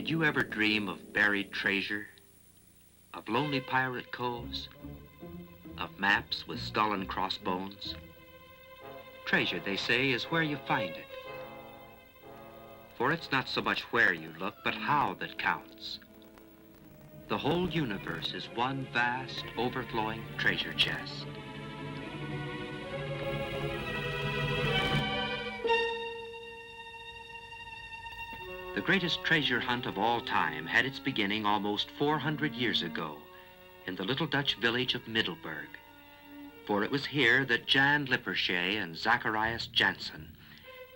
Did you ever dream of buried treasure, of lonely pirate coves, of maps with skull and crossbones? Treasure, they say, is where you find it. For it's not so much where you look, but how that counts. The whole universe is one vast, overflowing treasure chest. The greatest treasure hunt of all time had its beginning almost 400 years ago in the little Dutch village of Middelburg. For it was here that Jan Lippershey and Zacharias Janssen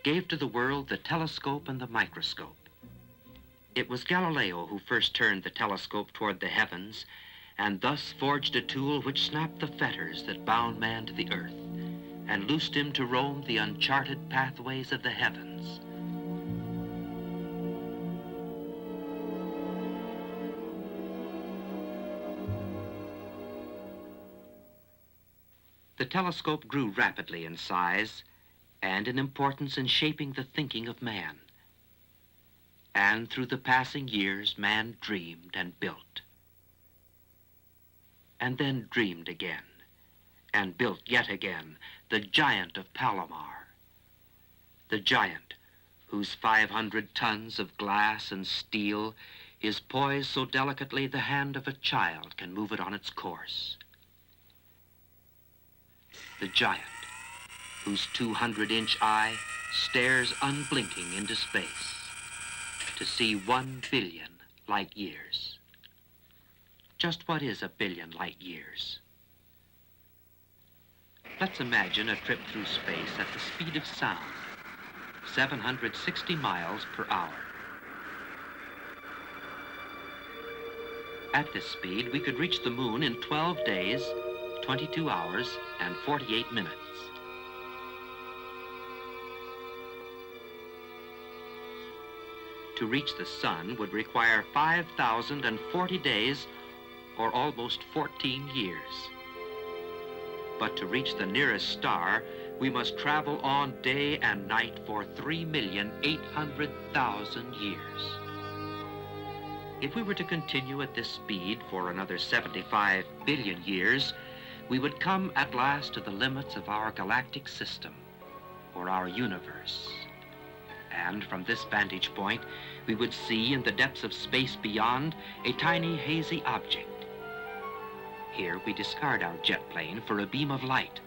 gave to the world the telescope and the microscope. It was Galileo who first turned the telescope toward the heavens and thus forged a tool which snapped the fetters that bound man to the earth and loosed him to roam the uncharted pathways of the heavens. The telescope grew rapidly in size and in importance in shaping the thinking of man. And through the passing years, man dreamed and built. And then dreamed again, and built yet again the giant of Palomar. The giant whose 500 tons of glass and steel is poised so delicately the hand of a child can move it on its course. The giant whose 200-inch eye stares unblinking into space to see 1 billion light years. Just what is a billion light years? Let's imagine a trip through space at the speed of sound, 760 miles per hour. At this speed, we could reach the moon in 12 days, 22 hours, and 48 minutes. To reach the sun would require 5,040 days, or almost 14 years. But to reach the nearest star, we must travel on day and night for 3,800,000 years. If we were to continue at this speed for another 75 billion years, we would come at last to the limits of our galactic system, or our universe. And from this vantage point, we would see in the depths of space beyond a tiny hazy object. Here we discard our jet plane for a beam of light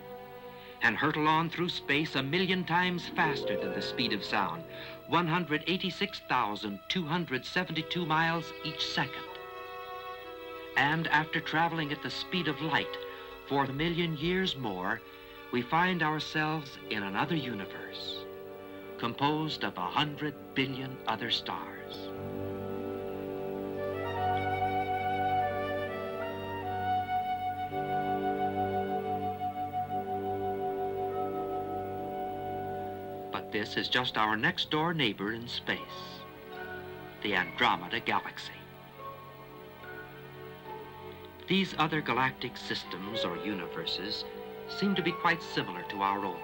and hurtle on through space 1,000,000 times faster than the speed of sound, 186,272 miles each second. And after traveling at the speed of light for 1,000,000 years more, we find ourselves in another universe, composed of 100 billion other stars. But this is just our next-door neighbor in space, the Andromeda Galaxy. These other galactic systems or universes seem to be quite similar to our own.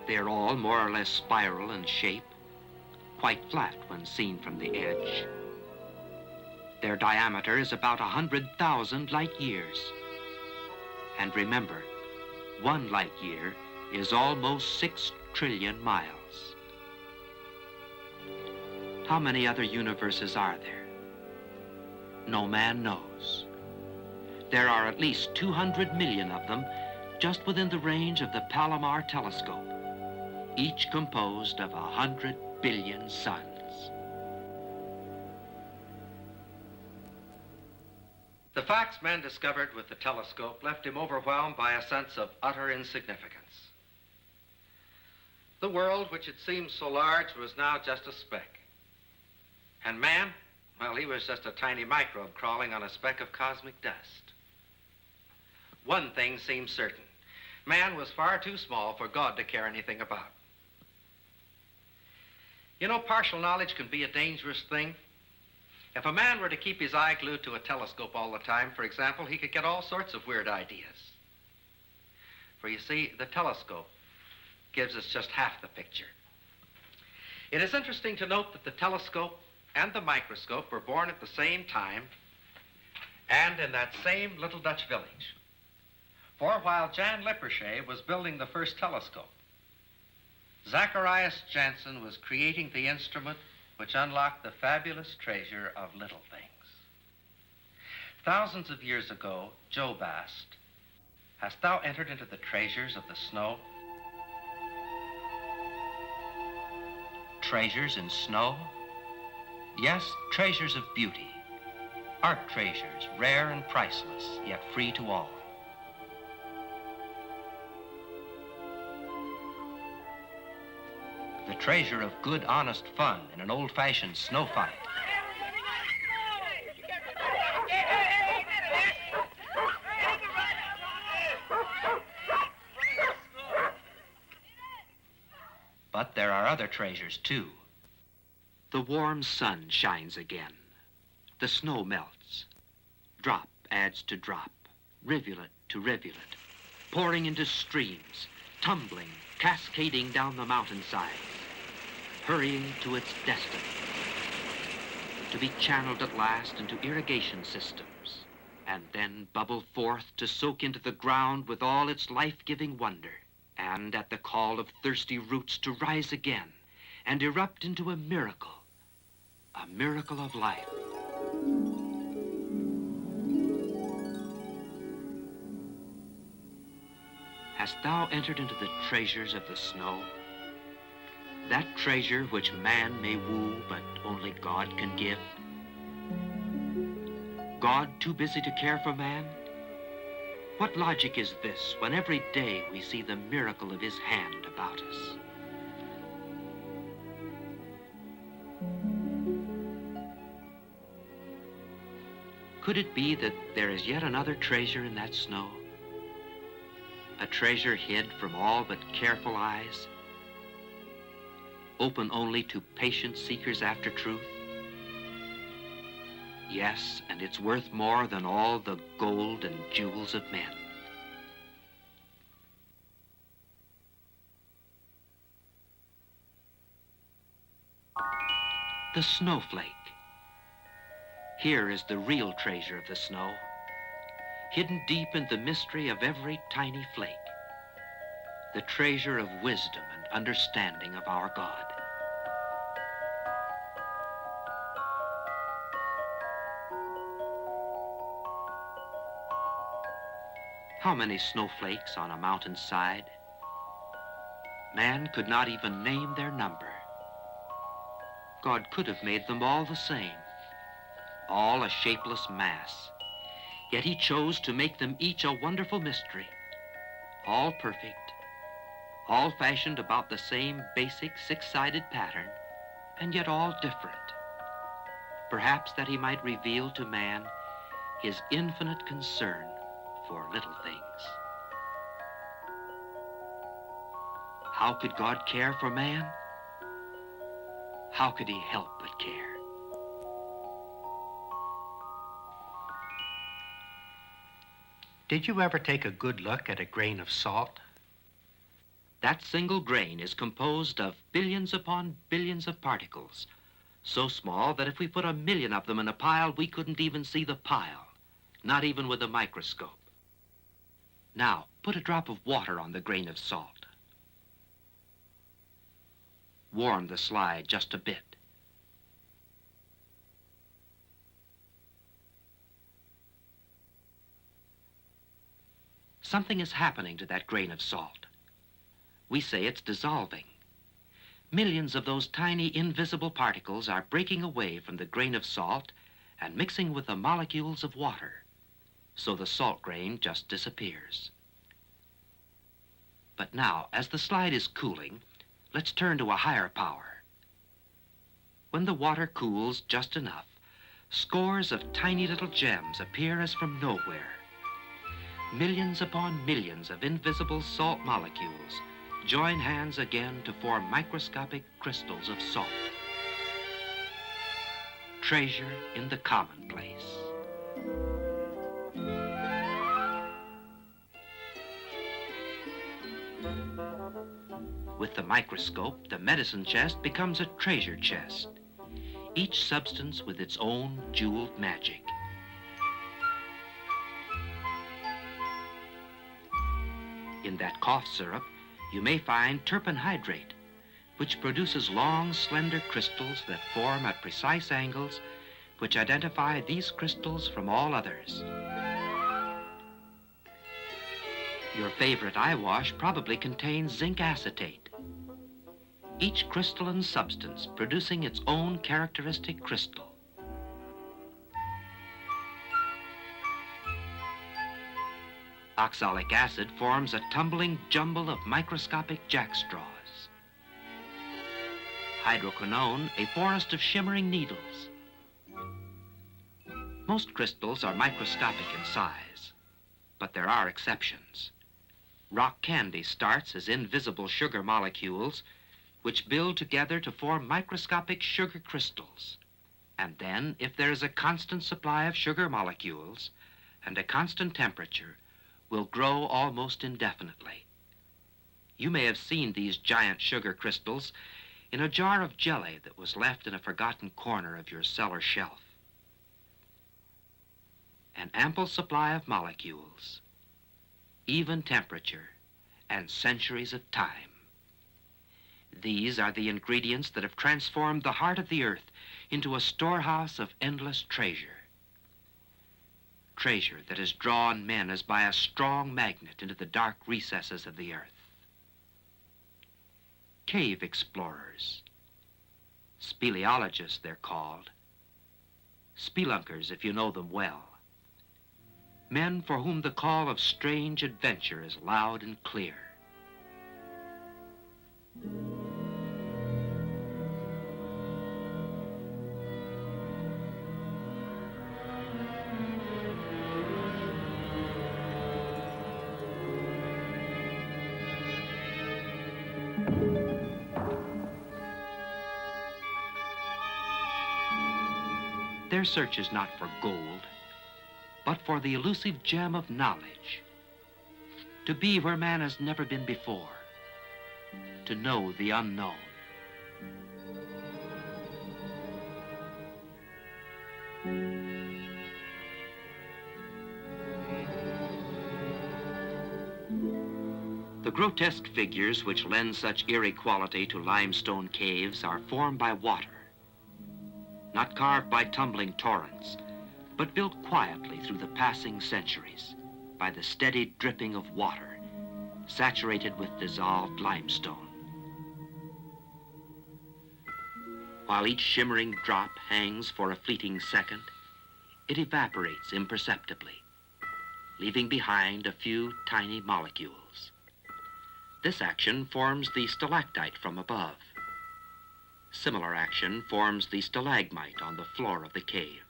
They are all more or less spiral in shape, quite flat when seen from the edge. Their diameter is about 100,000 light years. And remember, 1 light year is almost 6 trillion miles. How many other universes are there? No man knows. There are at least 200 million of them just within the range of the Palomar telescope, each composed of 100 billion suns. The facts man discovered with the telescope left him overwhelmed by a sense of utter insignificance. The world, which had seemed so large, was now just a speck. And man, well, he was just a tiny microbe crawling on a speck of cosmic dust. One thing seemed certain. Man was far too small for God to care anything about. You know, partial knowledge can be a dangerous thing. If a man were to keep his eye glued to a telescope all the time, for example, he could get all sorts of weird ideas. For you see, the telescope gives us just half the picture. It is interesting to note that the telescope and the microscope were born at the same time and in that same little Dutch village. For while Jan Lippershey was building the first telescope, Zacharias Janssen was creating the instrument which unlocked the fabulous treasure of little things. Thousands of years ago, Job asked, "Hast thou entered into the treasures of the snow?" Treasures in snow? Yes, treasures of beauty. Art treasures, rare and priceless, yet free to all. The treasure of good, honest fun in an old-fashioned snow fight. But there are other treasures, too. The warm sun shines again. The snow melts. Drop adds to drop, rivulet to rivulet, pouring into streams, tumbling, cascading down the mountainsides, hurrying to its destiny, to be channeled at last into irrigation systems, and then bubble forth to soak into the ground with all its life-giving wonder, and at the call of thirsty roots to rise again and erupt into a miracle of life. Hast thou entered into the treasures of the snow? That treasure which man may woo, but only God can give? God too busy to care for man? What logic is this when every day we see the miracle of his hand about us? Could it be that there is yet another treasure in that snow? A treasure hid from all but careful eyes, open only to patient seekers after truth? Yes, and it's worth more than all the gold and jewels of men. The snowflake. Here is the real treasure of the snow, hidden deep in the mystery of every tiny flake, the treasure of wisdom and understanding of our God. How many snowflakes on a mountainside? Man could not even name their number. God could have made them all the same, all a shapeless mass. Yet he chose to make them each a wonderful mystery, all perfect, all fashioned about the same basic six-sided pattern, and yet all different. Perhaps that he might reveal to man his infinite concern for little things. How could God care for man? How could he help but care? Did you ever take a good look at a grain of salt? That single grain is composed of billions upon billions of particles, so small that if we put 1,000,000 of them in a pile, we couldn't even see the pile, not even with a microscope. Now, put a drop of water on the grain of salt. Warm the slide just a bit. Something is happening to that grain of salt. We say it's dissolving. Millions of those tiny invisible particles are breaking away from the grain of salt and mixing with the molecules of water, so the salt grain just disappears. But now, as the slide is cooling, let's turn to a higher power. When the water cools just enough, scores of tiny little gems appear as from nowhere. Millions upon millions of invisible salt molecules join hands again to form microscopic crystals of salt. Treasure in the commonplace. With the microscope, the medicine chest becomes a treasure chest. each substance with its own jeweled magic. In that cough syrup, you may find turpin hydrate, which produces long, slender crystals that form at precise angles, which identify these crystals from all others. Your favorite eye wash probably contains zinc acetate, each crystalline substance producing its own characteristic crystal. Oxalic acid forms a tumbling jumble of microscopic jackstraws. Hydroquinone, a forest of shimmering needles. Most crystals are microscopic in size, but there are exceptions. Rock candy starts as invisible sugar molecules which build together to form microscopic sugar crystals. And then, if there is a constant supply of sugar molecules and a constant temperature, will grow almost indefinitely. You may have seen these giant sugar crystals in a jar of jelly that was left in a forgotten corner of your cellar shelf. An ample supply of molecules, even temperature, and centuries of time. These are the ingredients that have transformed the heart of the earth into a storehouse of endless treasure. Treasure that has drawn men as by a strong magnet into the dark recesses of the earth. Cave explorers, speleologists they're called, spelunkers if you know them well. Men for whom the call of strange adventure is loud and clear. Their search is not for gold, but for the elusive gem of knowledge. To be where man has never been before. To know the unknown. The grotesque figures which lend such eerie quality to limestone caves are formed by water. Not carved by tumbling torrents, but built quietly through the passing centuries by the steady dripping of water, saturated with dissolved limestone. While each shimmering drop hangs for a fleeting second, it evaporates imperceptibly, leaving behind a few tiny molecules. This action forms the stalactite from above. Similar action forms the stalagmite on the floor of the cave.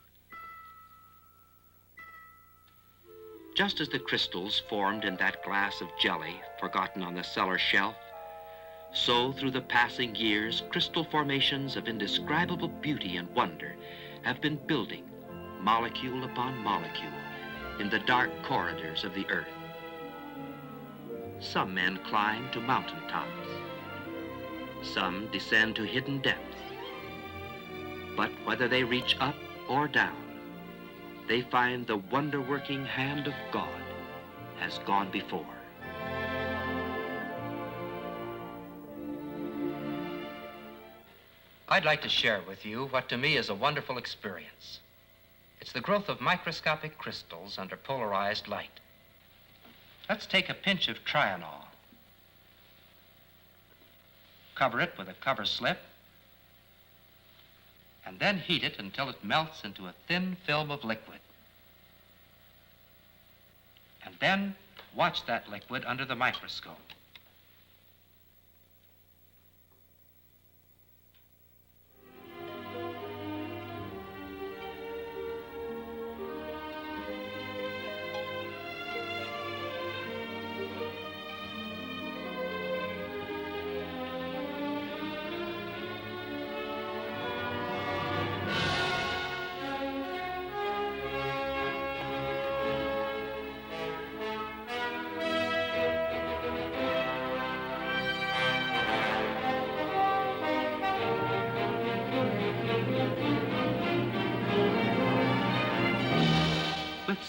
Just as the crystals formed in that glass of jelly forgotten on the cellar shelf, so through the passing years, crystal formations of indescribable beauty and wonder have been building, molecule upon molecule, in the dark corridors of the earth. Some men climb to mountaintops. Some descend to hidden depths. But whether they reach up or down, they find the wonder-working hand of God has gone before. I'd like to share with you what to me is a wonderful experience. It's the growth of microscopic crystals under polarized light. Let's take a pinch of trianol. Cover it with a cover slip, and then heat it until it melts into a thin film of liquid. And then watch that liquid under the microscope.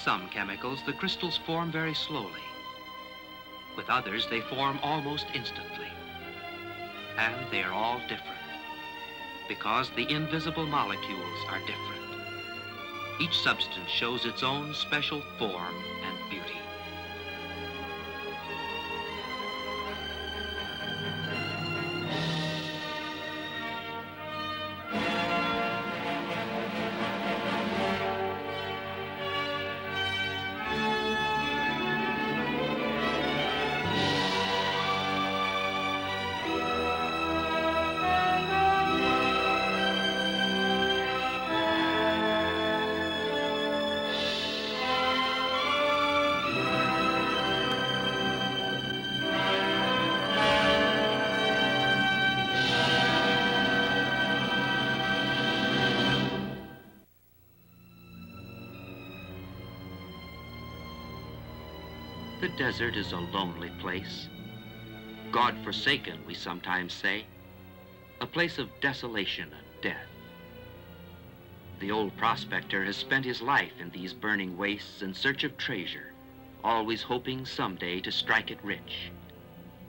some chemicals, the crystals form very slowly. With others, they form almost instantly. And they are all different, because the invisible molecules are different. Each substance shows its own special form and beauty. The desert is a lonely place. God-forsaken, we sometimes say. A place of desolation and death. The old prospector has spent his life in these burning wastes in search of treasure, always hoping someday to strike it rich.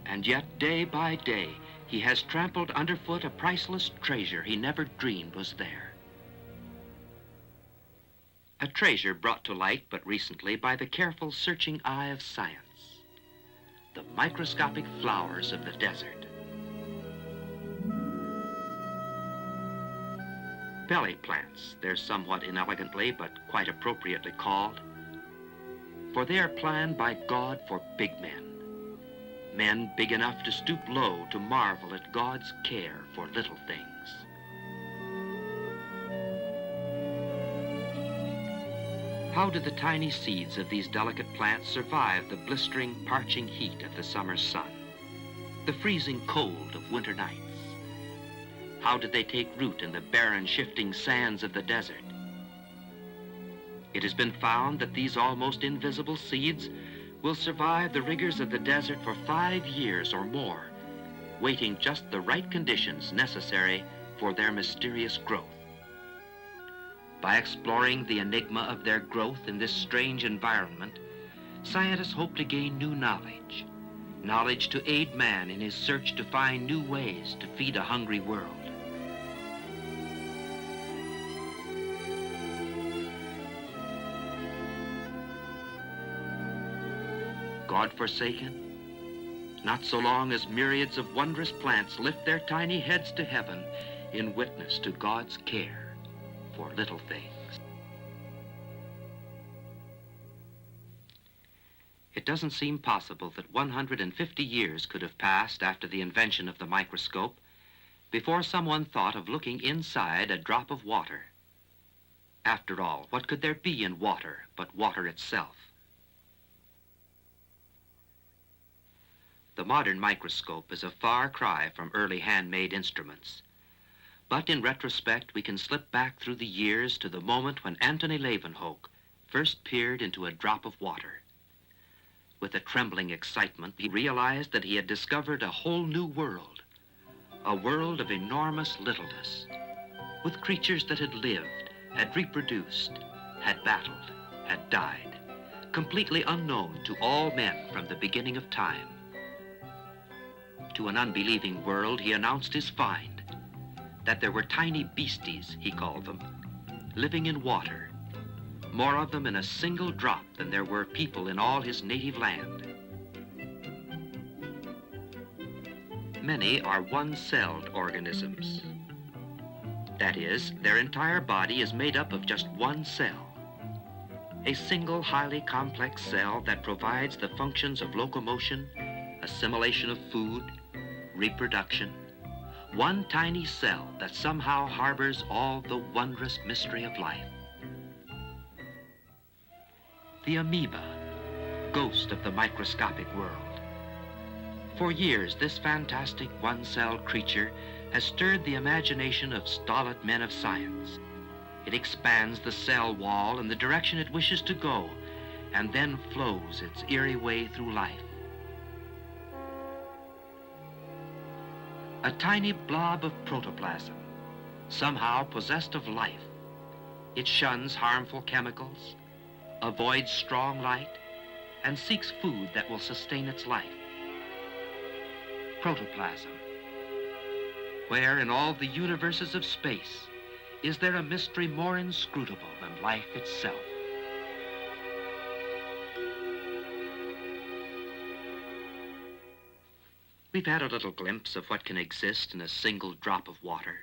And yet, day by day, he has trampled underfoot a priceless treasure he never dreamed was there. A treasure brought to light but recently by the careful searching eye of science. The microscopic flowers of the desert. Belly plants, they're somewhat inelegantly but quite appropriately called. For they are planned by God for big men. Men big enough to stoop low to marvel at God's care for little things. How do the tiny seeds of these delicate plants survive the blistering, parching heat of the summer's sun, the freezing cold of winter nights? How did they take root in the barren, shifting sands of the desert? It has been found that these almost invisible seeds will survive the rigors of the desert for 5 years or more, waiting just the right conditions necessary for their mysterious growth. By exploring the enigma of their growth in this strange environment, scientists hope to gain new knowledge, knowledge to aid man in his search to find new ways to feed a hungry world. God-forsaken? Not so long as myriads of wondrous plants lift their tiny heads to heaven in witness to God's care for little things. It doesn't seem possible that 150 years could have passed after the invention of the microscope before someone thought of looking inside a drop of water. After all, what could there be in water but water itself? The modern microscope is a far cry from early handmade instruments. But in retrospect, we can slip back through the years to the moment when Antony Leeuwenhoek first peered into a drop of water. With a trembling excitement, he realized that he had discovered a whole new world, a world of enormous littleness, with creatures that had lived, had reproduced, had battled, had died, completely unknown to all men from the beginning of time. To an unbelieving world, he announced his find, that there were tiny beasties, he called them, living in water, more of them in a single drop than there were people in all his native land. Many are one-celled organisms. That is, their entire body is made up of just one cell, a single highly complex cell that provides the functions of locomotion, assimilation of food, reproduction. One tiny cell that somehow harbors all the wondrous mystery of life. The amoeba, ghost of the microscopic world. For years, this fantastic one-celled creature has stirred the imagination of stolid men of science. It expands the cell wall in the direction it wishes to go, and then flows its eerie way through life. A tiny blob of protoplasm, somehow possessed of life. It shuns harmful chemicals. avoids strong light, and seeks food that will sustain its life. Protoplasm. Where in all the universes of space is there a mystery more inscrutable than life itself? We've had a little glimpse of what can exist in a single drop of water.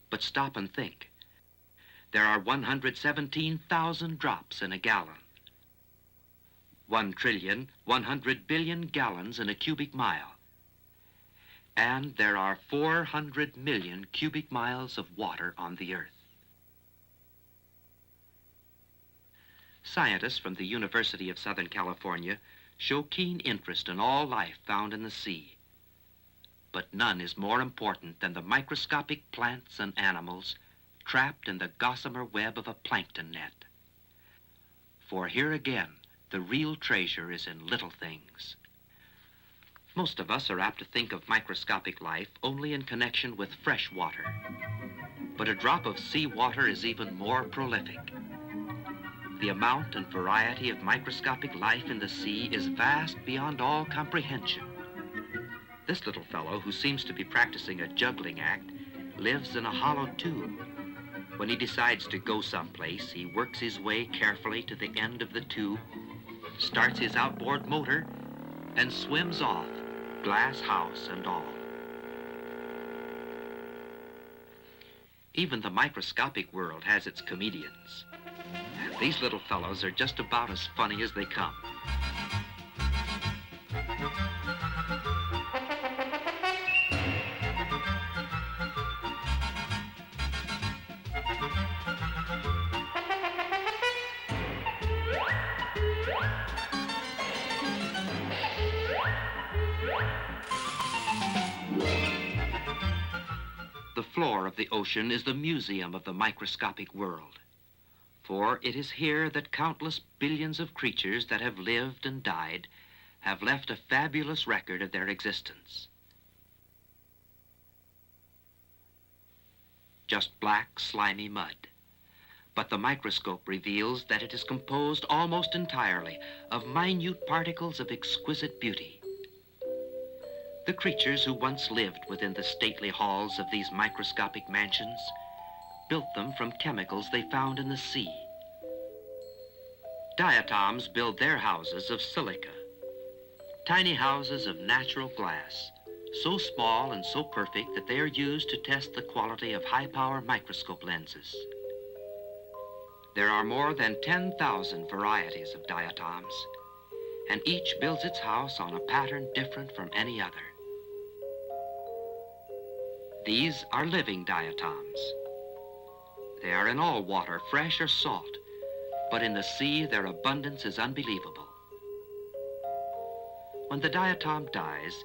But stop and think. There are 117,000 drops in a gallon. 1,100,000,000,000 gallons in a cubic mile. And there are 400 million cubic miles of water on the Earth. Scientists from the University of Southern California show keen interest in all life found in the sea. But none is more important than the microscopic plants and animals trapped in the gossamer web of a plankton net. For here again, the real treasure is in little things. Most of us are apt to think of microscopic life only in connection with fresh water. But a drop of seawater is even more prolific. The amount and variety of microscopic life in the sea is vast beyond all comprehension. This little fellow, who seems to be practicing a juggling act, lives in a hollow tube. When he decides to go someplace, he works his way carefully to the end of the tube, starts his outboard motor, and swims off, glass house and all. Even the microscopic world has its comedians. And these little fellows are just about as funny as they come. The floor of the ocean is the museum of the microscopic world. For it is here that countless billions of creatures that have lived and died have left a fabulous record of their existence. Just black, slimy mud. But the microscope reveals that it is composed almost entirely of minute particles of exquisite beauty. The creatures who once lived within the stately halls of these microscopic mansions built them from chemicals they found in the sea. Diatoms build their houses of silica, tiny houses of natural glass, so small and so perfect that they are used to test the quality of high-power microscope lenses. There are more than 10,000 varieties of diatoms, and each builds its house on a pattern different from any other. These are living diatoms. They are in all water, fresh or salt, but in the sea their abundance is unbelievable. When the diatom dies,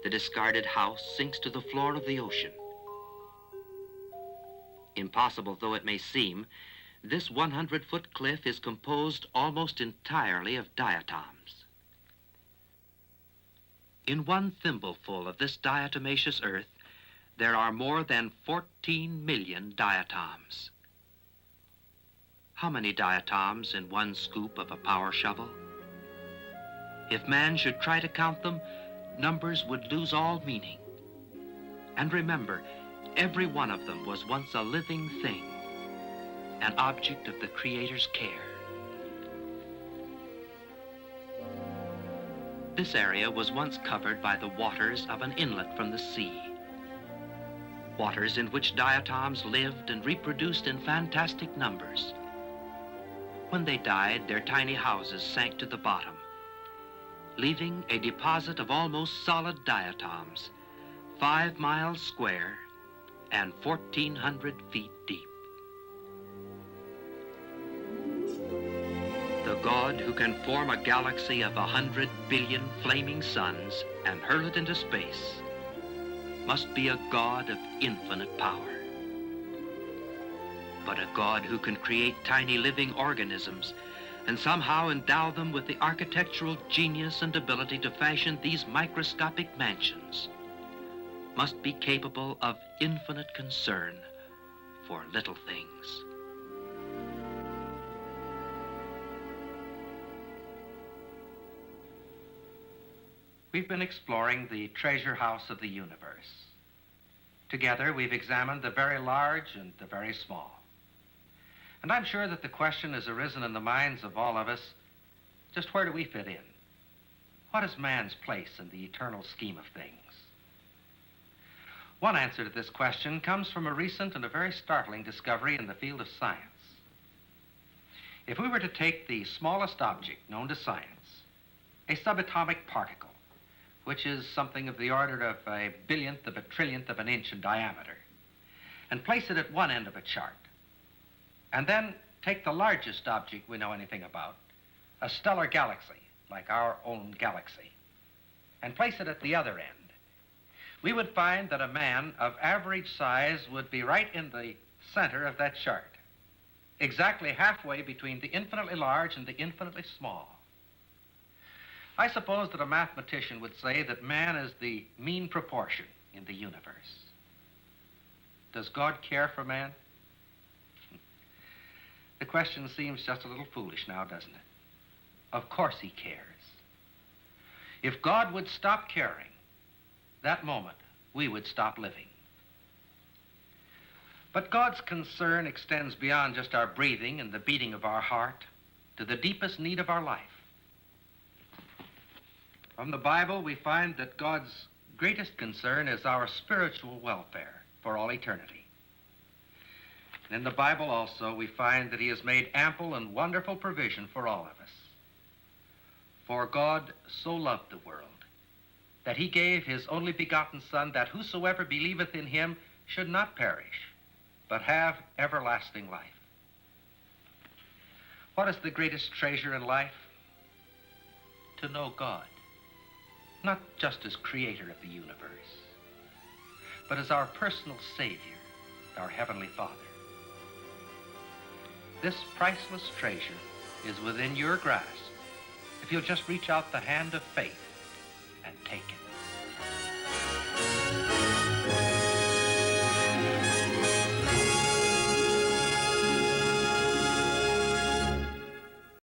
the discarded house sinks to the floor of the ocean. Impossible though it may seem, this 100-foot cliff is composed almost entirely of diatoms. In one thimbleful of this diatomaceous earth, there are more than 14 million diatoms. How many diatoms in one scoop of a power shovel? If man should try to count them, numbers would lose all meaning. And remember, every one of them was once a living thing, an object of the Creator's care. This area was once covered by the waters of an inlet from the sea. Waters in which diatoms lived and reproduced in fantastic numbers. When they died, their tiny houses sank to the bottom, leaving a deposit of almost solid diatoms, 5 miles square and 1,400 feet deep. The God who can form a galaxy of 100 billion flaming suns and hurl it into space must be a God of infinite power. But a God who can create tiny living organisms and somehow endow them with the architectural genius and ability to fashion these microscopic mansions must be capable of infinite concern for little things. We've been exploring the treasure house of the universe. Together, we've examined the very large and the very small. And I'm sure that the question has arisen in the minds of all of us, just where do we fit in? What is man's place in the eternal scheme of things? One answer to this question comes from a recent and a very startling discovery in the field of science. If we were to take the smallest object known to science, a subatomic particle, which is something of the order of a billionth of a trillionth of an inch in diameter, and place it at one end of a chart, and then take the largest object we know anything about, a stellar galaxy, like our own galaxy, and place it at the other end, we would find that a man of average size would be right in the center of that chart, exactly halfway between the infinitely large and the infinitely small. I suppose that a mathematician would say that man is the mean proportion in the universe. Does God care for man? The question seems just a little foolish now, doesn't it? Of course he cares. If God would stop caring, that moment we would stop living. But God's concern extends beyond just our breathing and the beating of our heart to the deepest need of our life. From the Bible, we find that God's greatest concern is our spiritual welfare for all eternity. And in the Bible also, we find that he has made ample and wonderful provision for all of us. For God so loved the world that he gave his only begotten Son, that whosoever believeth in him should not perish, but have everlasting life. What is the greatest treasure in life? To know God, not just as creator of the universe, but as our personal Savior, our Heavenly Father. This priceless treasure is within your grasp if you'll just reach out the hand of faith and take it.